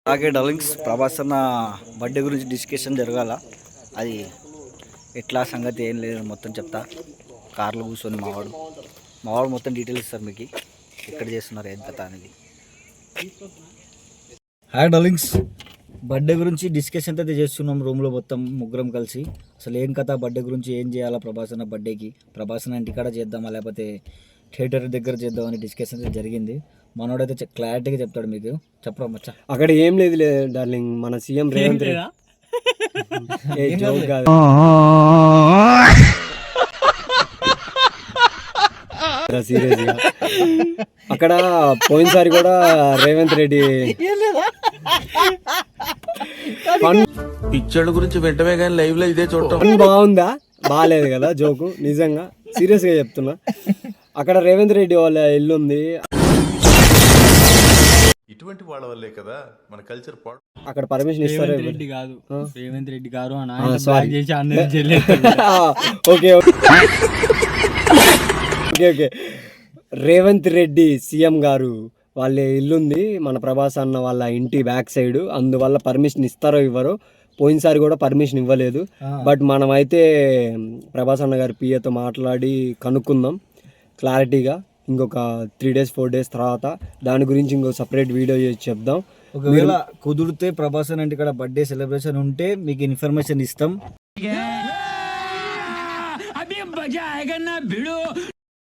అలాగే డార్లింగ్స్ ప్రభాస్ అన్న బర్త్డే గురించి డిస్కషన్ జరగాల. అది ఎట్లా సంగతి ఏం లేదు మొత్తం చెప్తా. కార్లో కూర్చొని మావాడు మొత్తం డీటెయిల్స్ ఇస్తారు మీకు, ఎక్కడ చేస్తున్నారు ఏం కథ అనేది. హాయ్ డార్లింగ్స్, బర్త్డే గురించి డిస్కషన్ అయితే చేస్తున్నాం రూమ్లో మొత్తం ముగ్గురం కలిసి. అసలు ఏం కథ, బర్త్డే గురించి ఏం చేయాలా ప్రభాస్ అన్న బర్త్డేకి, ప్రభాస్ అన్న ఇంటికాడ చేద్దామా లేకపోతే థియేటర్ దగ్గర చేద్దామని డిస్కషన్ అయితే జరిగింది. మనోడైతే క్లారిటీగా చెప్తాడు మీకు. చెప్పరా మచ్చా? అక్కడ ఏం లేదు డార్లింగ్, మన సీఎం రేవంత్ రెడ్డి సీరియస్ గా అక్కడ పోయినసారి కూడా రేవంత్ రెడ్డి పిక్చర్ల గురించి వెంటనే కానీ లైవ్ లో ఇదే చూడటం బాగుందా బాగాలేదు కదా జోకు, నిజంగా సీరియస్ గా చెప్తున్నా. అక్కడ రేవంత్ రెడ్డి వాళ్ళ ఇల్లు ఉంది, ఇటువంటి వాళ్ళ వల్లే కదా మన కల్చర్ పాడు. అక్కడ పర్మిషన్ ఇస్తారు. రేవంత్ రెడ్డి గారు okay okay Revanth Reddy CM గారు వాళ్ళ ఇల్లుంది మన ప్రభాస్ అన్న వాళ్ళ ఇంటి బ్యాక్ సైడ్, అందువల్ల పర్మిషన్ ఇస్తారో ఇవ్వరో. పోయినసారి కూడా పర్మిషన్ ఇవ్వలేదు. బట్ మనమైతే ప్రభాస్ అన్న గారి పిఏతో మాట్లాడి కనుక్కుందాం క్లారిటీగా. ఇంకొక 3 days 4 days తర్వాత దాని గురించి ఇంకో సపరేట్ వీడియో చేసి చెప్దాం. ఒకవేళ కుదిరితే ప్రభాస్ అన్న ఇంటికాడ బర్త్డే సెలబ్రేషన్ ఉంటే మీకు ఇన్ఫర్మేషన్ ఇస్తాం.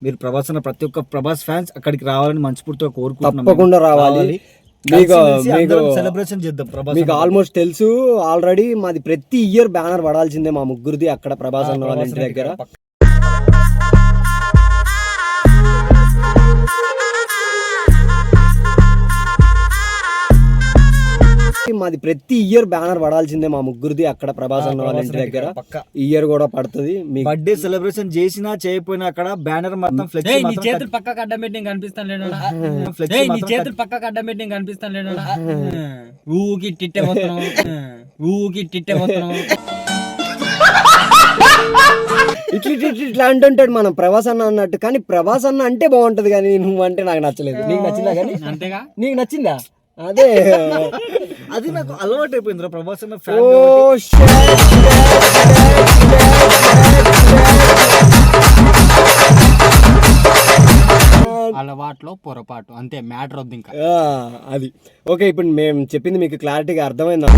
మీరు ప్రభాస్ అన్న ప్రతి ఒక్క ప్రభాస్ ఫ్యాన్స్ అక్కడికి రావాలని మనస్ఫూర్తిగా కోరుకుంటున్నాం. తప్పకుండా రావాలి. సెలబ్రేషన్ చేద్దాం. మీకు ఆల్మోస్ట్ తెలుసు ఆల్రెడీ, మాది ప్రతి ఇయర్ బ్యానర్ పడాల్సిందే మా ముగ్గురిది అక్కడ ప్రభాస్ అన్న వాళ్ళ ఇంటి దగ్గర. మాది ప్రతి ఇయర్ బ్యానర్ పడాల్సిందే మా ముగ్గురిది అక్కడ ప్రభాస్ అన్న వాళ్ళ ఇంటి దగ్గర. ఈ ఇయర్ కూడా పడుతుంది. మీ బర్త్డే సెలబ్రేషన్ చేసినా చేయకపోయినా అక్కడ బ్యానర్ మొత్తం ఫ్లెక్స్ చేతులు పక్కకు అడ్డం పెట్టి కనిపిస్తాను లేడు, చేతులు పక్కకు అడ్డం పెట్టి కనిపిస్తాను లేడు. ఊకి టిట్టే పోతున్నాం, ఊకి టిట్టే పోతున్నాం. ఇట్లా అంటుంటాడు మనం ప్రభాస్ అన్న అన్నట్టు, కానీ ప్రభాస్ అన్న అంటే బాగుంటది. కానీ నువ్వు అంటే నాకు నచ్చలేదు. నీకు నచ్చిందా? కానీ అంతేగా, నీకు నచ్చిందా? అదే అది నాకు అలవాటు అయిపోయింది ప్రభాస్ అన్న ఫ్యాన్. అలవాట్లో పొరపాటు అంతే, మ్యాటర్ వద్దు ఇంకా. అది ఓకే. ఇప్పుడు మేము చెప్పింది మీకు క్లారిటీగా అర్థమైందా?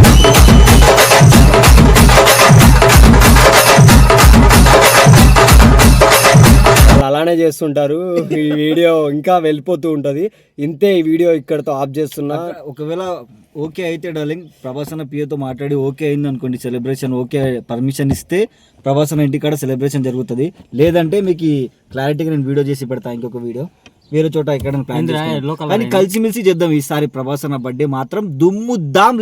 అలానే చేస్తుంటారు. ఈ వీడియో ఇంకా వెళ్ళిపోతూ ఉంటది. ఇంతే, ఈ వీడియో ఇక్కడతో ఆఫ్ చేస్తున్నా. ఒకవేళ ఓకే అయితే డార్లింగ్, ప్రభాస్ అన్న పిఏతో మాట్లాడి ఓకే అయింది అనుకోండి, సెలబ్రేషన్ ఓకే పర్మిషన్ ఇస్తే ప్రభాస్ అన్న ఇంటికాడ సెలబ్రేషన్ జరుగుతుంది. లేదంటే మీకు క్లారిటీగా నేను వీడియో చేసి పెడతా, ఇంకొక వీడియో వేరే చోట ఎక్కడ ప్లాన్ కానీ కలిసిమెలిసి చేద్దాం. ఈసారి ప్రభాస్ అన్న బర్త్డే మాత్రం దుమ్ము దాం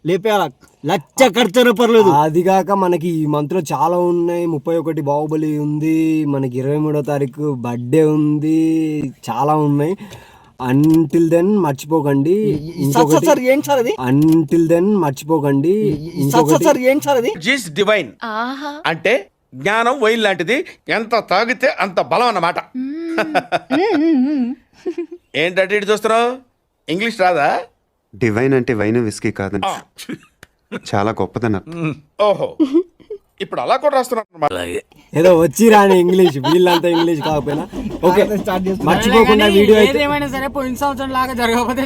లేపేయాల, లచ్చ ఖర్చు పర్లేదు. అది కాక మనకి ఈ మంత్ లో చాలా ఉన్నాయి. 31 బాహుబలి ఉంది, మనకి 23వ తారీఖు బర్త్డే ఉంది, చాలా ఉన్నాయి. అంటిల్ దెన్ మర్చిపోకండి, అంటిల్ దెన్ మర్చిపోకండి డివైన్ అంటే జ్ఞానం వైన్ లాంటిది, ఎంత తాగితే అంత బలం అన్నమాట. ఏంటంటే ఇటు చూస్తున్నావు, ఇంగ్లీష్ రాదా? డివైన్ అంటే వైన్ విస్కీ కాదండి, చాలా గొప్పదన్నారు. ఓహో, ఇప్పుడు అలా కూడా రాస్తున్నారు. ఏదో వచ్చి రాని ఇంగ్లీష్, వీళ్ళంతా ఇంగ్లీష్ కాకపోయినా ఓకే. మర్చిపోకుండా వీడియో అయితే ఏమైనా సరే పోయిన సంవత్సరం లాగా జరగకపోతే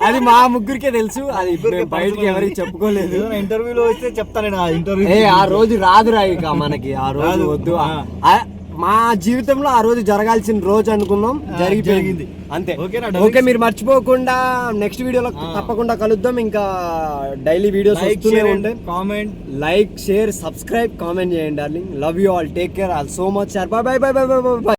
అది మా ముగ్గురికే తెలుసు. అది బయటకి ఎవరికి చెప్పుకోలేదు. ఇంటర్వ్యూలో వస్తే చెప్తాను. ఇంటర్వ్యూ ఆ రోజు రాదురా, ఇక మనకి ఆ రోజు వద్దు. మా జీవితంలో ఆ రోజు జరగాల్సిన రోజు అనుకున్నాం, జరిగిపోయింది అంతే. ఓకే, మీరు మర్చిపోకుండా నెక్స్ట్ వీడియోలో తప్పకుండా కలుద్దాం. ఇంకా డైలీ వీడియోస్ వస్తూనే ఉంటాయి. Comment, like, share, subscribe, comment చేయండి darling. Love you all, take care all so much sir. Bye bye bye bye bye by.